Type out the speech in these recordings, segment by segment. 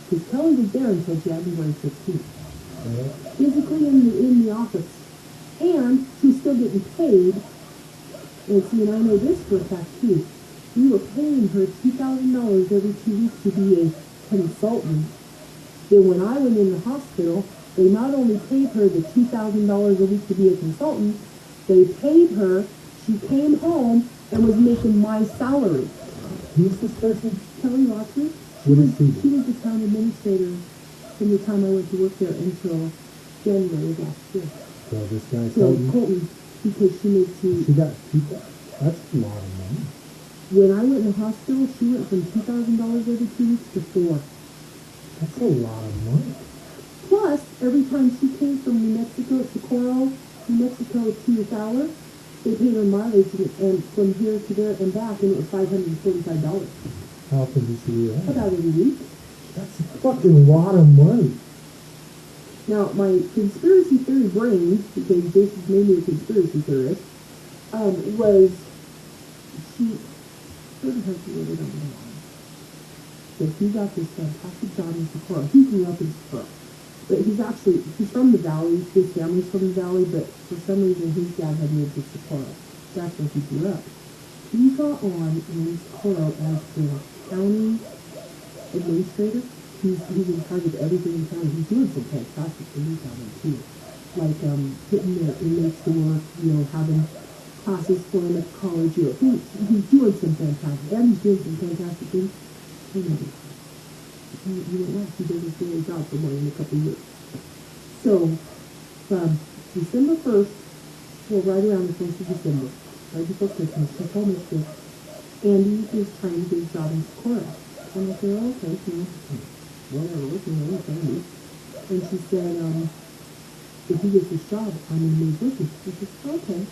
Because Kelly was there until January 16th. Yeah. Physically in the office. And she's still getting paid. And see, and I know this for a fact too. We were paying her $2,000 every 2 weeks to be a consultant. Then when I went in the hospital, they not only paid her the $2,000 a week to be a consultant, they paid her, she came home and was making my salary. Who's this person? Kelly Rochford, What is she? she was the town administrator from the time I went to work there until January of last year. So this guy So told me Colton, because she moved to, she got people. That's a lot of money. when I went in the hospital, she went from $2,000 every 2 weeks to $4,000. That's a lot of money. Plus, every time she came from New Mexico, Socorro, New Mexico to Fowler, they paid her mileage and from here to there and back, and it was $545. How often did she do that? About every week. That's a fucking lot of money. Now, my conspiracy theory brain, because Jason's made me a conspiracy theorist, was she sort of has to live it on the line. So he got this fantastic job in Socorro. He grew up in Socorro. But he's from the valley, his family's from the valley, but for some reason his dad had moved to Socorro. That's where he grew up. He got on in Socorro as the county administrator. He's in charge of everything in town. He's doing some fantastic things down there too. Like putting the inmates to work, having classes for him at college. He's doing some fantastic, and he's doing some fantastic things. You won't laugh, he did his daily job for more than a couple of years. So, December 1st, well, right around the 1st of December, right before Christmas, she told me, she said, Andy is trying to get a job in Socorro. And I said, oh, okay, whatever, Andy. And she said, if he gets this job, I'm going to move with him. I said, okay.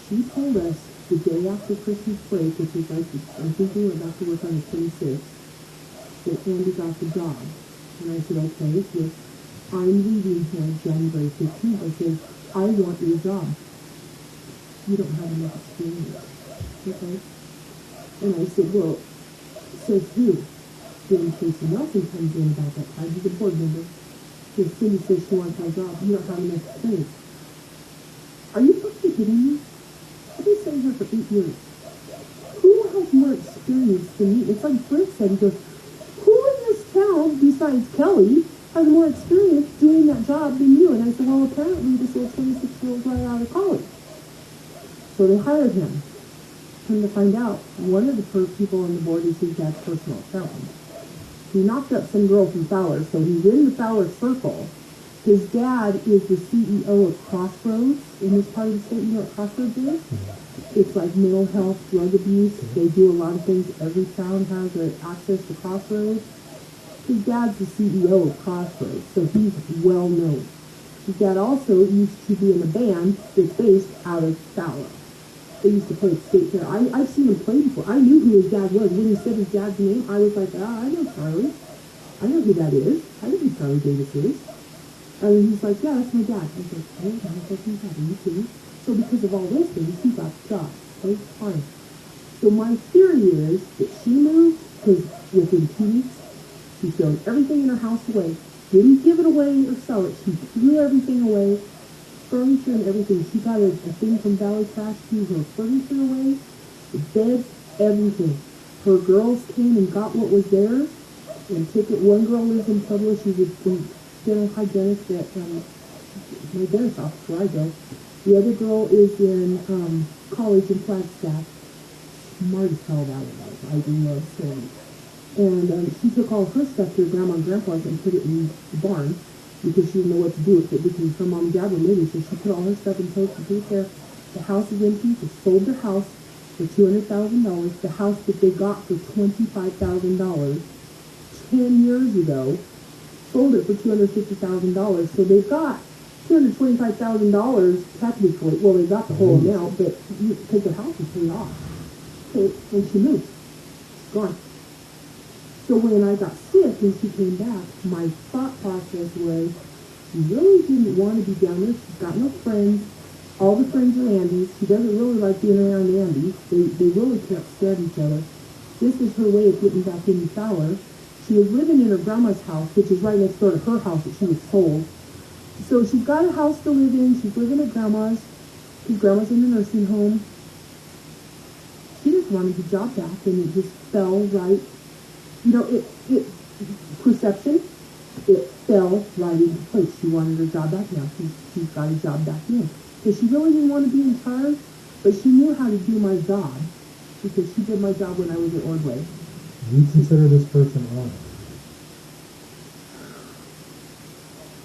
She told us the day after Christmas break, which is like, I think we were about to work on the 26th, that Andy got the job. And I said, okay, so I'm leaving here January 15th. I said, I want your job. You don't have enough experience. Okay? And I said, well, says who? Then Casey Nelson comes in about that time. He's a board member. Because Cindy says she wants my job. You don't have enough experience. Are you fucking kidding me? I've been sitting here for 8 years. Who has more experience than me? It's like Britt said, he goes, who in this town, besides Kelly, has more experience doing that job than you? And I said, well, apparently this little 26-year-old right out of college. So they hired him. Come to find out, one of the people on the board is his dad's personal accountant. He knocked up some girl from Fowler, so he's in the Fowler circle. His dad is the CEO of Crossroads in this part of the state. You know what Crossroads is? It's like mental health, drug abuse. They do a lot of things. Every town has access to Crossroads. His dad's the CEO of Crossroads, so he's well known. His dad also used to be in a band that's based out of Fowler. They used to play at State Fair. I've seen him play before. I knew who his dad was. When he said his dad's name, I was like, I know Charlie. I know who that is. I know who Charlie Davis is. And he's like, yeah, that's my dad. I was like, oh, that's my dad. Are you kidding? So because of all those things, he got the job. So it's fine. So my theory is that she moved because within 2 weeks, she threw everything in her house away. Didn't give it away or sell it. She threw everything away. Furniture and everything. She got a thing from Valley Trash, threw her furniture away, the beds, everything. Her girls came and got what was theirs and took it. One girl lives in Pueblo. She's a dental hygienist at my dentist office where I go. The other girl is in college in Flagstaff. Smart as hell that was. I love saying. And she took all her stuff to her grandma and grandpa's and put it in the barn because she didn't know what to do with it because her mom and dad were moving. So she put all her stuff in totes and put it there. The house is empty. They sold their house for $200,000. The house that they got for $25,000 10 years ago, sold it for $250,000. So they've got $225,000 technically. Well, they got the whole amount, but because the house is paid off. So when she moved, it's gone. So when I got sick and she came back, my thought process was, she really didn't want to be down there. She's got no friends. All the friends are Andy's. She doesn't really like being around Andy. They really can't stand each other. This is her way of getting back into Fowler. She was living in her grandma's house, which is right next door to her house that she was sold. So she's got a house to live in. She's living at grandma's. His grandma's in the nursing home. She just wanted the job back, and it just fell right. You know, perception, it fell right into place. She wanted her job back now. She's got a job back in. So she really didn't want to be in charge, but she knew how to do my job because she did my job when I was at Ordway. Do you consider this person honest?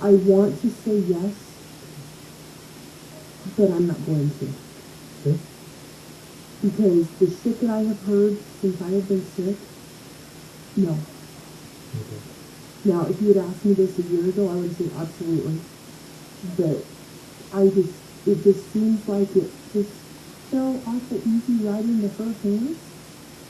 I want to say yes, but I'm not going to. Okay. Because the shit that I have heard since I have been sick, no. Okay. Now, if you had asked me this a year ago, I would have said absolutely. But it just seems like it just fell awful easy right into her hands.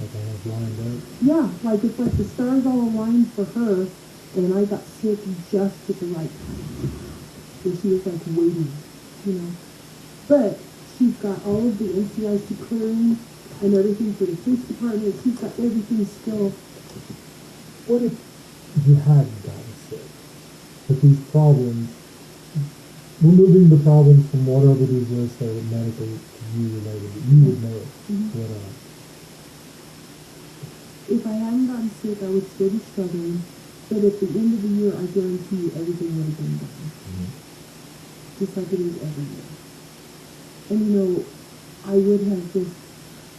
Like I have lined up. Yeah, like it's like the stars all aligned for her, and I got sick just at the right time. And she was like waiting, you know. But she's got all of the NCIC clearing and everything for the police department. She's got everything still. What if you hadn't gotten sick? But these problems, removing the problems from whatever these lists are medically to you related, you would know what If I hadn't gotten sick, I would still be struggling. But at the end of the year, I guarantee you everything would have been done. Just like it is every year. And you know, I would have just,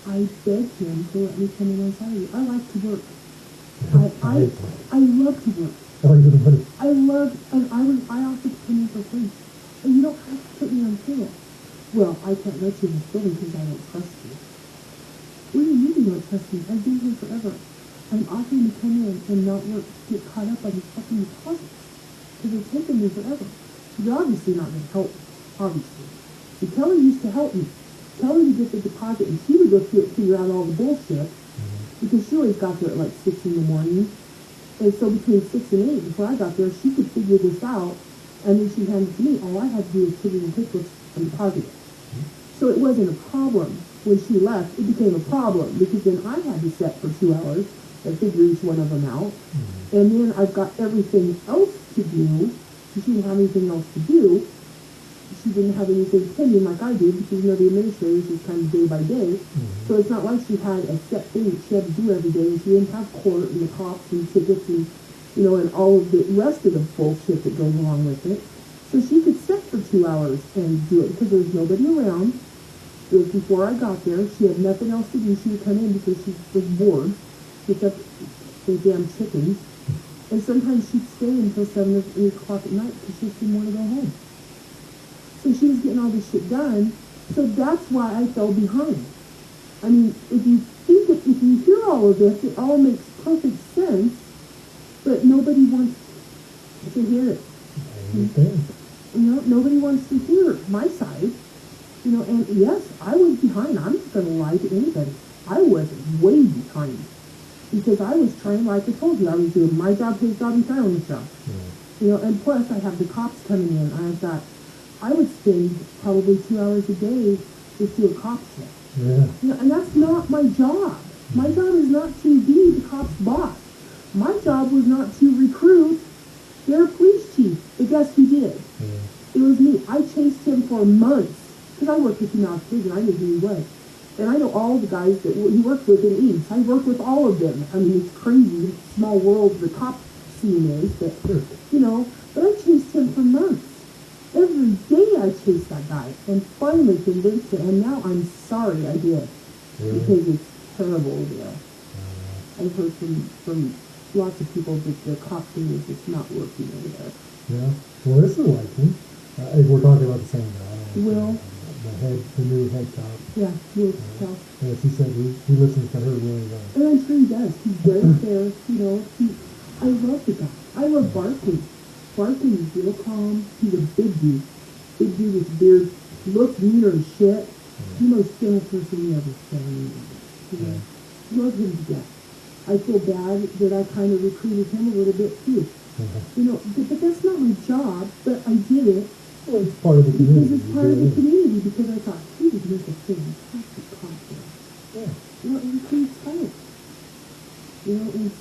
I begged him to let me come in on Saturday. I like to work. I love to work. I love, and I offered to come in for free. And you don't have to put me on payroll. Well, I can't let you in this building because I don't trust you. What do you mean you don't trust me? I've been here forever. I'm offering to come in and not work to get caught up on these fucking deposits. Because they're taking me forever. You're obviously not going to help me. Obviously. See, Kelly used to help me. Kelly would get the deposit and she would go figure out all the bullshit. Because she always got there at like 6 in the morning. And so between 6 and 8, before I got there, she could figure this out. And then she'd hand it to me. All I had to do was put it in QuickBooks and deposit it. So it wasn't a problem when she left. It became a problem because then I had to set for 2 hours and figure each one of them out. And then I've got everything else to do. She didn't have anything else to do. She didn't have anything pending like I did because, you know, the administrators is kind of day by day. So it's not like she had a set thing that she had to do every day. And she didn't have court and the cops and tickets and, you know, and all of the rest of the bullshit that goes along with it. So she could sit for 2 hours and do it because there was nobody around. It was before I got there. She had nothing else to do. She would come in because she was bored, except the damn chickens. And sometimes she'd stay until 7 or 8 o'clock at night because she just didn't want to go home. So she was getting all this shit done. So that's why I fell behind. I mean, if you hear all of this, it all makes perfect sense, but nobody wants to hear it. You know, nobody wants to hear my side. You know, and yes, I was behind. I'm not going to lie to anybody. I was way behind. Because I was trying, like I told you, I was doing my job, his job, and Carolyn's job. You know, and plus I have the cops coming in. I would spend probably 2 hours a day just doing cop shit. You know, and that's not my job. My job is not to be the cop's boss. My job was not to recruit their police chief. But guess who did? It was me. I chased him for months. Because I worked with him out of prison. I knew who he was. And I know all the guys that he worked with in East. I worked with all of them. I mean, it's crazy, small world the cop scene is. But, you know, but I chased him for months. Every day I chased that guy. And finally convinced him. And now I'm sorry I did. Because it's terrible over there. I've heard from lots of people that the cop thing is just not working over there. Yeah. Well, this is like him. We're talking about the same guy. Will. The new head cop. Yeah, Will Tell. Yeah, she said he listens to her really well. And I'm sure he does. He's very fair, you know. I love the guy. I love Barkley. Barkley is real calm. He's a big dude. Big dude with beard. Looks meaner as shit. The most gentle person you ever saw. You know. Love him to death. I feel bad that I kind of recruited him a little bit too. You know, but that's not my job, but I did it. Well, it's part of the community. Because it's part of the community, because I thought, he would make a fantastic conference. Yeah. You know, and you couldn't tell it. You know, and